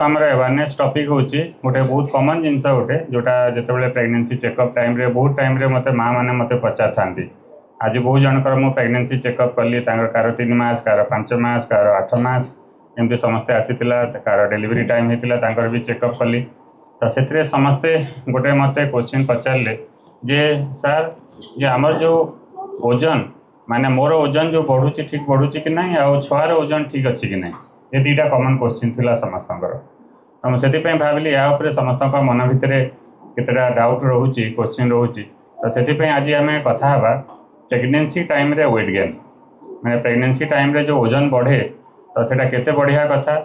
आमर awareness topic होची गोटे बहुत कॉमन जिनस गोटे जोटा जिते प्रेगनेंसी चेकअप टाइम रे बहुत टाइम रे मते माँ मैंने मते पचार था आज बहुत जनकर मु प्रेगनेंसी चेकअप कली कार 3 मास कार 5 मास कार 8 मास एमती समस्ते आसीला कार डेलीवरी टाइम होता भी चेकअप कली तो से समस्ते गोटे मते क्वेश्चन पचारे जे सर जे आमर जो ओजन माने मोर ओजन जो बढ़ुची ठीक बढ़ुची कि नहीं आ छुआर ओजन ठीक अच्छी कि नहीं ये दुटा कॉमन क्वेश्चन थिला समस्तंकर तो मुझे भाविली या समस्त मन भितर केतटा डाउट रोचे क्वेश्चन रोचे तो से आज आम कथा प्रेगनेंसी टाइम रे वेट गेन मैंने प्रेगनेंसी टाइम रे जो ओजन बढ़े तो सेटा केते बढ़िया कथा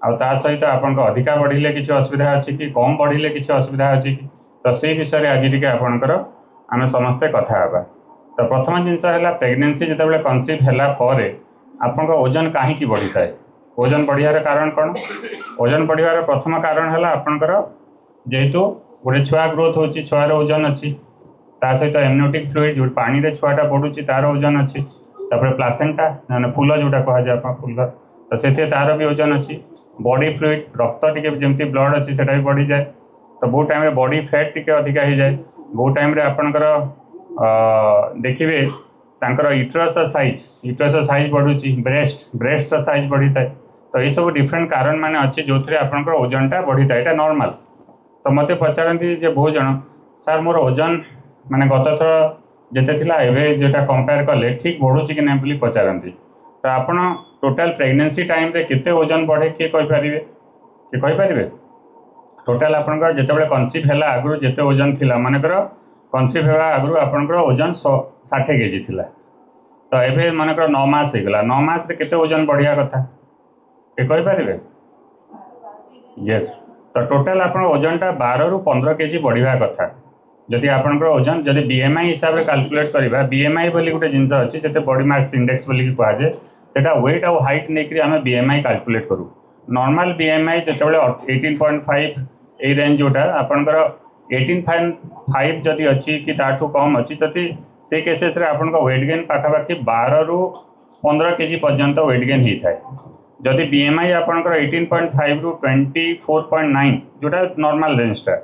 आ सहित आपन अधिका बढ़िले किसी असुविधा अच्छी कि कम बढ़िले किसी असुविधा अच्छी कि तो से विषय आज टी आपणकर आम समस्ते कथा तो प्रथम जिनस है प्रेगनेंसी जिते कनसीव है आपन ओजन कहीं बढ़ी थाए ओजन बढ़ियार कारण कौन ओजन बढ़ियार प्रथम कारण है आपणकर जेहेतु गोटे छुआ ग्रोथ होची छुआर ओजन अच्छी ता सहित एमनियोटिक फ्लूइड जो पानी रे छुआटा बढ़ुची तार ओजन अच्छी तापर प्लासेंटा माने फूल जोटा कह जाए आप फूल तो से तार भी ओजन अच्छी बॉडी फ्लूइड रक्त टिके जमती ब्लड अच्छी सेटा भी बढ़ी जाए तो बहुत टाइम रे बॉडी फैट टिके अधिका हो जाए बहुत टाइम रे आपणकर देखिए तांकर यूट्रस साइज बढ़ुची ब्रेस्ट साइज बढ़ी थाए तो ये सब डिफरेंट कारण माने अच्छे जो थे आपंकर ओजनटा बढ़ी था यहाँ नॉर्मल तो मत पचारती बहुत जन सार मोर ओजन माने गत थर जिते एवं जोटा कंपेयर कले ठीक बढ़ुची कि नहीं पचारती तो आपड़ टोटाल प्रेगनेंसी टाइम रे केते ओजन बढ़े किए कहींपारे टोटाल आपंकर जिते कनसीव है आगु जिते ओजन थिला मानकर कनसीव है आगु आपंकर ओजन 60 केजी थिला तो एवं मानकर 9 मास होगला 9 मास रे केते ओजन बढ़िया कथा ये कहींपारे यस तो टोटाल आप ओजनटा 12 ରୁ 15 केजी बढ़िया कथा जदि आपंकर ओजन जदि बीएमआई हिसाब से कैलकुलेट करवा बीएमआई बोली गोटे जिनस अच्छी से बॉडी मास इंडेक्स बोली कहुए सेटा वेट आउ हाइट नहीं आम बीएमआई कैलकुलेट करूँ नॉर्मल बीएमआई जो 18.5 ये रेंज जोटा आपंकर 18.5 जदि अच्छी कि ताठू कम अच्छी जदि से केसेस रे आपन वेट गेन पाखापाखि 12 ରୁ 15 केजी पर्यंत वेट गेन होता है जदि बीएमआई आपंकर 18.5 ରୁ 24.9 जोटा नॉर्मल रेंजटा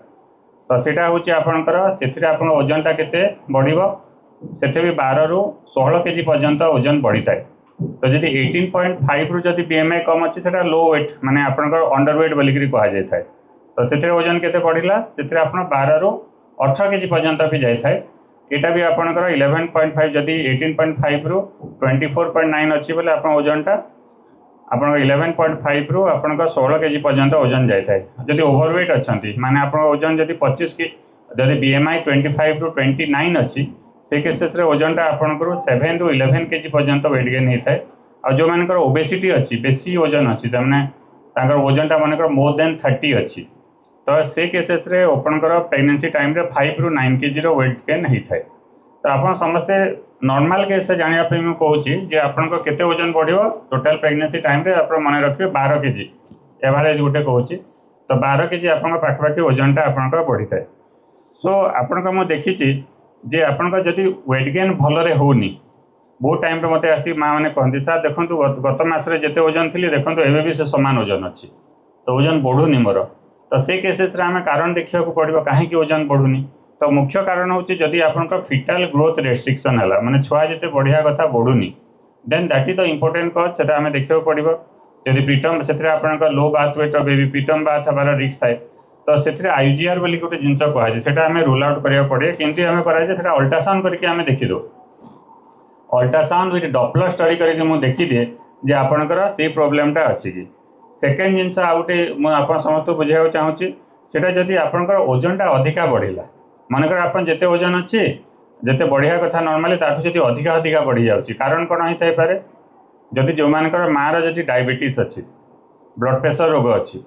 तो सेटा हूँ आपंकर से ओजनटा केते बढ़िबो सेते भी 12 ରୁ 16 केजी पर्यंत ओजन बढ़ी थाए तो जदि 18.5 ରୁ जदि बीएमआई कम अच्छी सेटा लो वेट माने आपंकर अंडर वेट बोलिक कह जाए तो से ओजन केते बढ़िला से आप 12 ରୁ 18 केजी पर्यंत भी जाए यहाँ भी आपंकर 11.5 जदि 18.5 ରୁ 24.9 अच्छी बोले आप ओजनटा आप 11.5 ରୁ आपंकर 16 केजी पर्यंत ओजन जाए जदि ओभरवेट अच्छा माने आप ओजन जदि 25 की जदि बीएमआई 25 ରୁ 29 अच्छी से केसेस रे ओजनटा आपंकर 7 ରୁ 11 केजी पर्यंत वेट गेन होता है और जो मानकर ओबेसिटी अच्छी बेसी ओजन अच्छी तमें ओजनटा मानकर मोर देन 30 अच्छी तो से केसेस रे आपंकर प्रेगनेंसी टाइम रे 5 ରୁ 9 केजी रो वेट गेन होता है तो आप समस्ते नॉर्मल केस से जानापी मुझे कहूँ आपन केते ओजन बढ़ो टोटाल प्रेगनेंसी टाइम रे आप मन रखिए 12 केजी एवरेज गोटे कहूँ तो 12 केजी आप पाखापाखि ओजनटा आपंकर बढ़ी थाए सो आपन मुझे देखी जे आपन जदि वेट गेन भलरे होनी बहुत टाइम रे मते आसी माँ मैंने कहती सर देखो गत मसरे जिते ओजन थी देखो एवं भी से सामान ओजन अच्छी तो ओजन बढ़ुनी मोर तो से केसेस रे आम कारण देखा पड़ो कहीं ओजन बढ़ुनी तो मुख्य कारण हूँ जदि आपंकर फिटाल ग्रोथ रेस्ट्रिक्शन है माने छुआ जिते बढ़िया कथा बढ़ुनी then that is the important cause से आम देखा पड़ो जदि प्रीटम से आपंकर low birth weight baby preterm birth हमारा रिस्क थाए तो से आईजीआर बोली गोटे जिनस कहुए से रूल आउट करा पड़े किंतु आम कराए अल्ट्रासाउंड करके आम देखीदे अल्ट्रासाउंड विथ डॉपलर स्टडी करके मुझे देखीदिए जे आपंकर से प्रोब्लेमटा अच्छी कि सेकेंड जिनस आउ गोटे मुझे समस्त बुझाइक चाहूँगी सेटा जदि आपंकर ओजनटा अधिका बढ़िला मनकर आप जिते ओजन अच्छी जिते बढ़िया कथा नॉर्मली ताठू जदि अधिका अधिका बढ़ी जाऊँगी कारण कौन होता है जदि जो मानकर माँ जदि डायबिटीज अच्छी ब्लड प्रेशर रोग अच्छी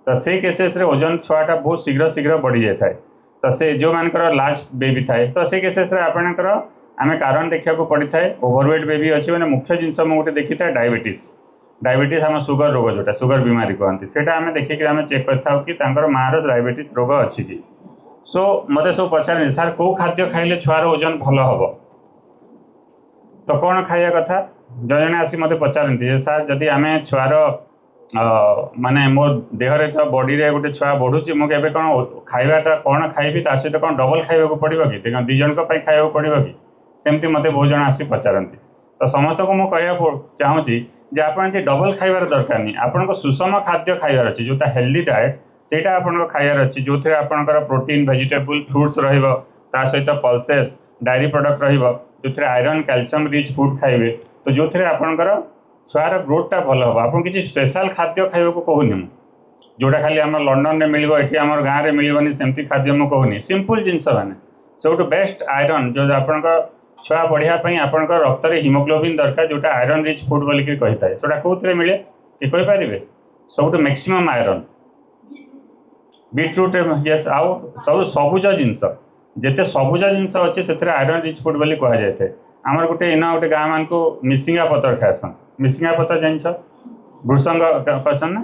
तो से केसेस रे ओजन छुआटा बहुत शीघ्र शीघ्र बढ़ी जाए तो से जो मानकर लास्ट बेबी थाए तो से केसेस रे आपणकर आम कारण देखा पड़ी था ओभरवेट बेबी अच्छी मैंने मुख्य जिनस मुझे देखी था डायबिटीज आम सुगर रोग जोटा सुगर बीमारी कहती से आम देखिए आम चेक कर माँ डायबिटीज रोग अच्छी कि सो मत सब पचारे सार कौ खाद्य खाइले छुआर ओजन भल हम तो कौन खाया कथा जड़े आसी मत पचारती सार जदि आम छुआर माने मो देहरे तो बॉडी रे गोटे छुआ बढ़ुची मुझे कौन खाइबाटा कौन खाइबी ता सहित कौन डबल खाइबा पड़ो कि दी जन खाइबा पड़ो कि सेमती मत बहुत जन आसी पचारती तो समस्त को मुझे चाहूँगी जे आपन जे डबल खाइबार दरकार नहीं आपन को सुषम खाद्य खाइबार अच्छी जोटा हेल्दी डाएट सेटा आपन खाइबार अच्छी जो थे आपनकर प्रोटीन वेजिटेबल फ्रुट्स रहिबो ता सहित पल्सेस डायरी प्रोडक्ट रहिबो जो थे आयरन कैल्शियम रिच फूड खाइबे तो जो थे आपनकर छुआर ग्रोथटा भल हम आप किसी स्पेशल खाद्य खाइबा को कहूनी जोटा खाली आम लंडन में मिल ये आम गाँव में मिलनी सेमती खाद्य मुझे कहूनी सिंपल जिनस मैंने सब बेस्ट आयरन जो आपन छुआ बढ़ियापी आपण रक्त में हिमोग्लोबिन दरकार जोटा आयरन रिच फूड बोलिक कही था से कौन मिले कि कहींपारे सब मैक्सिमम आयरन बीटरूट यस आउ सब सबुज जिनस जिते सबुज जिनस अच्छे से आयरन रिच फूड बोली कह जाए आमर गोटे इना गोटे गाँव मान को मिसिंगा पतर खासन मिसिंगा पतर जान भृसंग कहसन ना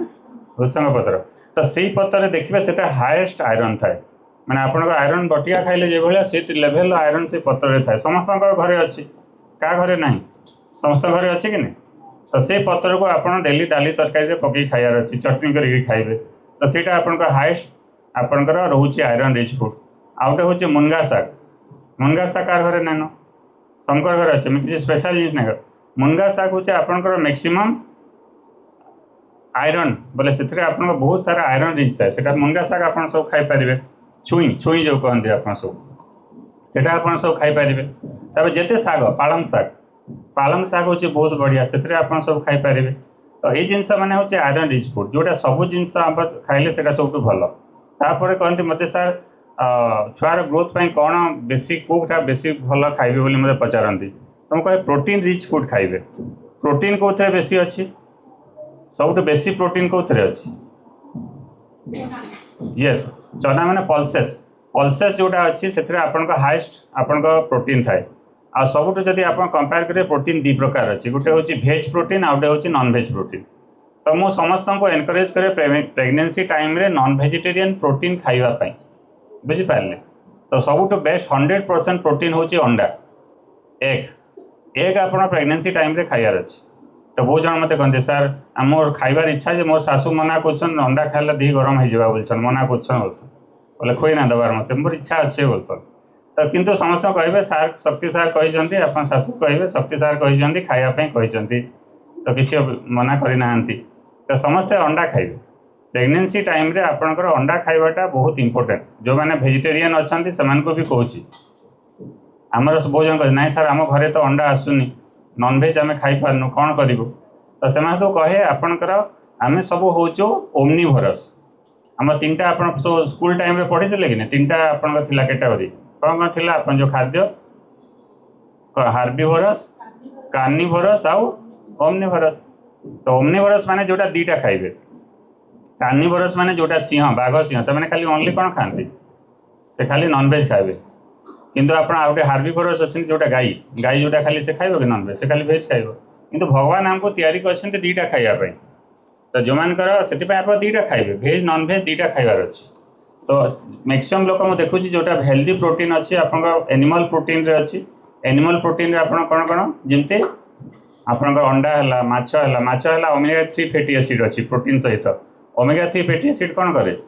भृसंग पतर तो से पतर देखिए से हाएस्ट आयरन थाए मैंने आप आयरन बटिया खाइले जो भाया से लेवल आयरन से पत्र थाए समस्त घरे अच्छी क्या घरे ना समस्त घरे अच्छे कि नहीं तो से पत्र को आप डेली डाली तरकारी पकई खाइबार अच्छी चटनी करके खाइबे तो सीटा आप हाएस्ट आपंकर रोचे आयरन रिच फूड आउटे हूँ मुनगा शाग मुनगा शाग कार घरे ना समकर घरे अच्छे किसी स्पेशल जिन ना मुनगा शाग हूँ आपंकर मैक्सिमम आयरन बोले से बहुत सारा आयरन रिच थाए से मुनगा शाग आप सब खाईपारे छुई छुई जो कहते आप सब सब खाईपारे तब जिते शाग पालम शाग हूँ बहुत बढ़िया से सब खाईपारे तो ये जिनस मैंने हूँ आयरन रिच फूड जोटा सब जिनस खाइले से सब भल तापर कहते मत सार छुआर ग्रोथ कौन बेसी कोटा बेसी भल खाइबे बोली मत पचारती तो मुझे कहे प्रोटीन रिच फूड खाइबे प्रोटीन कौन बेसी अच्छी सब बेसी प्रोटीन कौन अच्छी यस चना मैंने पल्सेस पल्सेस जोटा अच्छी से हाएस्ट आपण प्रोटीन थाए आ सबुठ जदि आप कंपेयर करें प्रोटीन दी प्रकार अच्छी गोटे हूँ भेज प्रोटीन आउटे हूँ नॉन भेज प्रोटीन तो मु समस्त को एनकरेज करे प्रेगनेंसी टाइम रे नॉन वेजिटेरियन प्रोटीन खाइबापी बुझिपारे तो सबुठ बेस्ट 100% प्रोटीन हूँ अंडा एग एग आप प्रेगनेंसी टाइम रे खाइबार अच्छी तो बहुत जन मत कहते सार मोर खाइबार इच्छा है मोर सासू मना कर अंडा खाइले देह गरम हो बोलछन मना कर खोई ना दबार मत मोर इच्छा अच्छे बोलछन तो किंतु समस्त कहे सार शक्ति सार कहते आप शाशु कहे शक्ति सार कहते खायापी कहते तो किसी मना करना तो समस्ते अंडा खाइबे प्रेगनेंसी टाइम रे आपणकर अंडा खाइबाटा बहुत इंपोर्टेंट जो मैंने वेजिटेरियन अच्छा से भी कहूँ आमर बहुत जन कहे ना सार आम घरे तो अंडा आसुनी नॉनभेज आम खाईपारनु कौन करूँ तो से कहे आपणकर आम सब हूँ ओमनिभरस आम तीन टा आप स्कूल टाइम रे पढ़ी थे कि तीन टा आप कैटेगरी कौन कौन थी आप जो खाद्य हार्बिभरस कार्निभरस आउ ओमनिभरस तो ओमनिभरस माने जोटा दीटा खाइबे कार्निभरस माने जोटा सिंह बाघ सिंह से खाली ओनली कौन खाती से खाली नॉनभेज खाइबे किंतु आप गोटे हार्बिभरस अच्छे जोटा गाई गाई जोटा खाली से खाइब कि नॉनभेज से खाली भेज खाइब किंतु भगवान आमको तैयारी कर दीटा खाइबापी तो जो मानकर से आप दीटा खाइबे भेज नॉनभेज दीटा खाइबार अच्छी तो मैक्सिमम लोक मुझे देखुची जोटा हेल्दी प्रोटीन अच्छी आप एनिमल प्रोटीन रे अच्छी एनिमल प्रोटीन रे आप कौन कौन जमती आपंकर अंडा है माछ है ओमेगा 3 फैटी एसिड अच्छी प्रोटीन सहित ओमेगा 3 फैटी एसिड कौन करे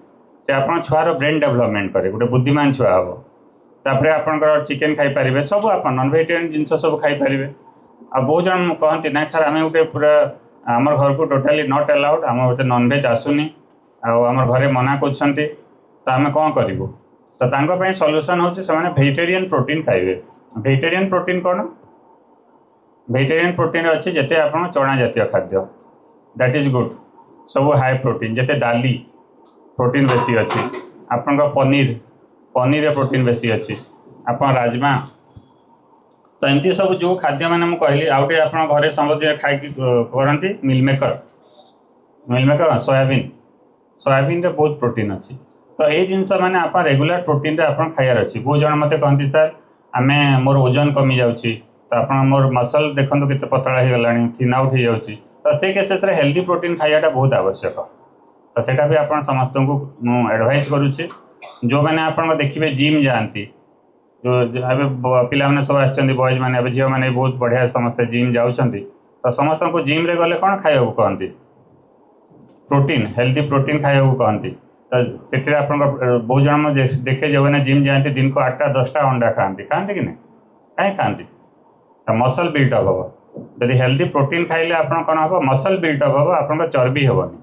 से आप छुआर ब्रेन डेवलपमेंट करे गोटे बुद्धिमान छुआ हम तापर आपंकर चिकेन खाईपारे सब आप नॉन वेजिटेरियन जिनस सब खाईपारे आ बहुत जन कहते ना सर आम गोटे पूरा आमर घर को टोटाली नॉट अलाउड आम गोटे नॉनभेज आसुनी आम घरे मना कर तो आम कौन करूँ तो सल्यूशन हूँ से वेजिटेरियन प्रोटीन खाइबे वेजिटेरियन प्रोटीन कौन वेजिटेरियन प्रोटीन अच्छे जिते आप चना जातीय खाद्य दैट इज गुड सब हाई प्रोटीन जिते दाली प्रोटीन बेसी अच्छी आपण पनीर पनीर प्रोटीन बेसी अच्छी आप राजमा तो एमती सब जो खाद्य मैंने मुझे कहली आउटे आप घरे समझ खाई करती मिलमेकर सोयाबीन रे बहुत प्रोटीन अच्छी तो ये जिनस मैंने आप रेगुलर प्रोटीन रे आप खाइबार अच्छी बहुत जन मत कहती सर आम मोर ओजन कमी जाऊँगी तो आप मोर मसल देखो केते पतला हो गला थिन आउट हो जाऊँगी तो से केसेस रे हेल्दी प्रोटीन खाइबाटा बहुत आवश्यक तो सेटा भी आप समस्त को एडवाइस करुच्छे जो मैंने आप देखिए जिम जाती जो पिला सब आसछन्ति बॉयज मैंने झील मैंने बहुत बढ़िया समस्त जिम जाऊँच तो समस्त को जिम रे गले कौन खाइबा कहती प्रोटीन हेल्दी प्रोटीन खाया कहती तो से आप बहुत जन देखे जो मैंने जिम जाती दिन को 8टा 10टा अंडा खाती खाती कि नहीं कहीं खाती मसल बिल्डअप हम जब हेल्दी प्रोटीन खाइले आप कौन हम मसल बिल्डअप हम आप चर्बी हेनी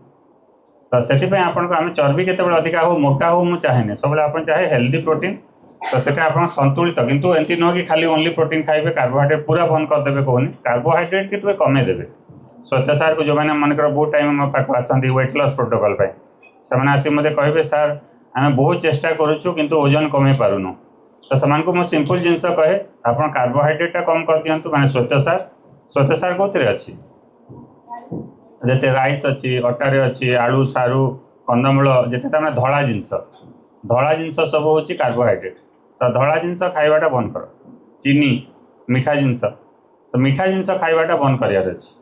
तो से आम चर्बी केत अधिका हो मोटा हो मुझे चाहे सब आप चाहे हेल्दी प्रोटीन तो से आप संतुलित किंतु एमती नुह कि खाली ओनली प्रोटीन खाइबे कार्बोहाइड्रेट पूरा बंद करदे कहूनी कार्बोहाइड्रेट के कमे देवे श्वेता सार को जो मैंने मनकर बहुत टाइम मो पाक आसती वेट लॉस प्रोटोकॉल से आसिक मत कहे सार आम बहुत चेष्टा करुचु किंतु ओजन कमे पारुनु तो से मुझे सिंपल जिनस कहे आप कार्बोहाइड्रेटा कम कर दिंतु मैंने श्वेत सार कौन अच्छी जिते राइस अच्छी अटारे अच्छी आलू सारू कंदमूल जिते तमें धला जिनस सब हूँ कार्बोहाइड्रेट तो धला जिनस खाइबाटा बंद कर चीनी मीठा जिनस तो मीठा जिनस खाइबाटा बंद करार अच्छी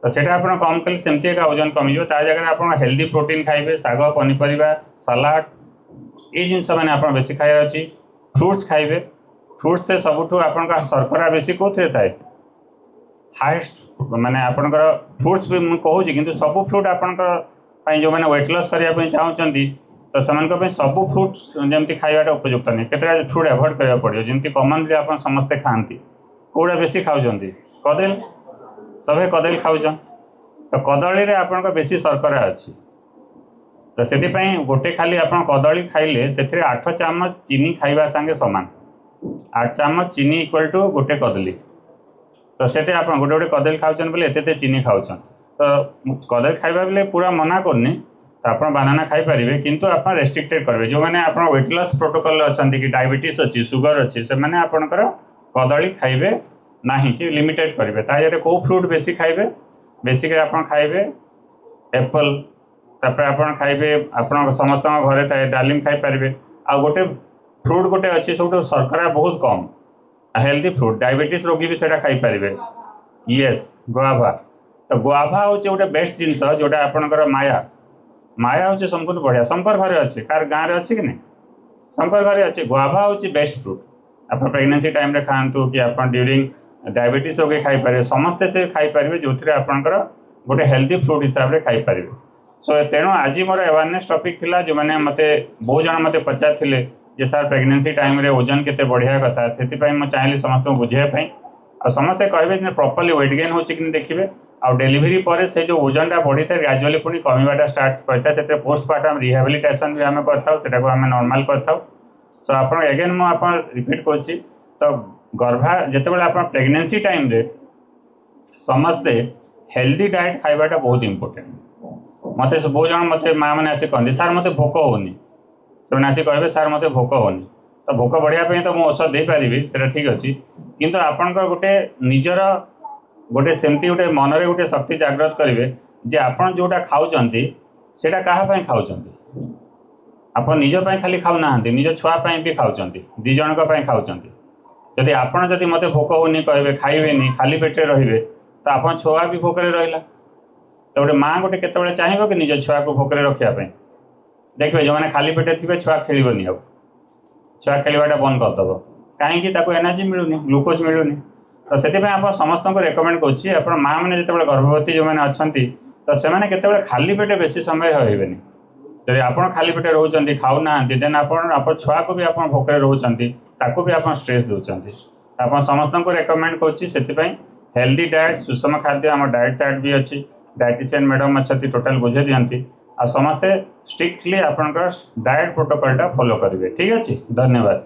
तो सेटा आप कम कले सेमती एक ओजन कमिजो ता जगह आप हेल्दी प्रोटीन खाइबे साग पनीपरिया सलाड ये जिनस मैंने आप बेसी खाइबार अच्छी फ्रुट्स खाइबे फ्रुट्स से सबुठू आपन शर्करा बेसी कौन थाए हाएस्ट माने आपनकर फ्रुट्स भी मुझे कहूँ कि सब फ्रुट आपंकर जो मैंने वेट लॉस करने चाहती तो से सब फ्रुट्स जमी खाइबाटा उपयुक्त नहीं केतटा फ्रुट एवॉइड करा पड़ो जमी कमनली आप समस्ते खाती कौड़ा बेसी खाऊँ कदली सभी कदली खाऊँ तो कदली रे आपन बेसी शर्करा अच्छी तो से गोटे खाली आप कदली खाइले से 8 चामच चीनी खाइबा संगे सामान 8 चामच चीनी इक्वल टू गोटे कदली तो से आप गोटे गोटे कदली खाऊन बोले एते चीनी खाऊन तो कदली खाइबा बेले पूरा मना करनी तो आप बानाना खाईपारे किंतु आप रेस्ट्रिक्टेड करेंगे जो मैंने आप वेट लॉस प्रोटोकॉल अच्छा कि डायबिटीज अच्छी सुगर अच्छी से मैंने आपणकर कदली खाइबे ना कि लिमिटेड करेंगे ताजे कौ फ्रुट बेसी खाइबे बेसिक आप खाइबे एप्पल तापर आप खाइबे आप समस्त घरे थाए डालिम खाईपारे आ गोटे फ्रुट गोटे अच्छी सब शर्करा बहुत कम हेल्दी फ्रुट डायबिटीज रोगी भी सेटा खाईपारे येस गुआभा तो गुआभा हूँ गोटे बेस्ट जिनस जोटा आपणकर माया हूँ संपूर्ण बढ़िया शंकर घरे अच्छे कार गाँव में अच्छी कि नहीं शंकर घरे अच्छे गुआभा हूँ बेस्ट फ्रुट आप प्रेगनेंसी टाइम रे खातु कि आप ड्यूरिंग डायबिटीज रोगी खाईपारे समस्ते से खाईपारे जो आपणकर गोटे हेल्दी फ्रुट हिसाब से खाईपारे सो तेणु आज मोर अवेयरनेस टॉपिक थिला जो मैंने मत बहुत जन मत पचारे जे सार प्रेगनेंसी टाइम रे ओजन केते बढ़िया कथा से चाहिए समस्त बुझाई आ समस्ते कहे प्रॉपर्ली वेट गेन हो देखिए आ डेलीवरी पर से जो ओजनटा बढ़ी था ग्रेजुअली पुणी कमीबाटा स्टार्ट करता है पोस्टमार्टम रिहाबिलिटेशन भी आम करता आम नॉर्मल करता सो आप एगेन मुझे रिपीट करुच्ची तो गर्भा जिते आप प्रेगनेंसी टाइम रे समस्ते हेल्दी डाइट खाइबाटा बहुत इंपोर्टेंट मत बहुत जन मत माँ मैंने आसिक कहते सार मत भोक होनी से आसिक कहे सार मत भोक होनी तो भोक बढ़िया तो मुझे औषध दे पारि से ठीक अच्छी किंतु आपणकर गोटे निजर गोटे सेमती गोटे मनरे गोटे शक्ति जागृत करेंगे जे आपन जोटा खाऊँच सेटा कहाँ खाऊँच आप निजपाई खाली खाऊना निज छुआपाई भी खाऊँ दी जन खाऊँ जदि आपड़ जदि मत भोक होनी कहे खाइबेनी खाली पेटे रे तो आप छुआ भी भोकरे रहा तो गोटे माँ गोटे केतबेले चाहिए कि निज छुआ को भोकरे रखापी देखिए जो मैंने खाली पेटे थे छुआ खेलनी अब छुआ खेलवाटा बंद करदेव कहीं एनर्जी मिलूनी ग्लुकोज मिलूनी तो से आप समस्त को रेकमेंड कर माँ मैंने जिते गर्भवती जो मैंने अच्छा तो से खाली पेटे बेसी समय रही जब आप खाली पेटे रोचान खाऊना देन आप छुआ को भी आप भोकरे रोचान ताकू भी आप स्ट्रेस दौरान आप समस्त को रेकमेंड कर हेल्दी डाइट सुषम खाद्य आम डाइट चार्ट भी अच्छी डायटिशियन मैडम अच्छा टोटाल बुझे दिखती आ समस्ते स्ट्रिक्टली आपंकर डाइट प्रोटोकॉलटा फॉलो करेंगे ठीक अच्छे धन्यवाद।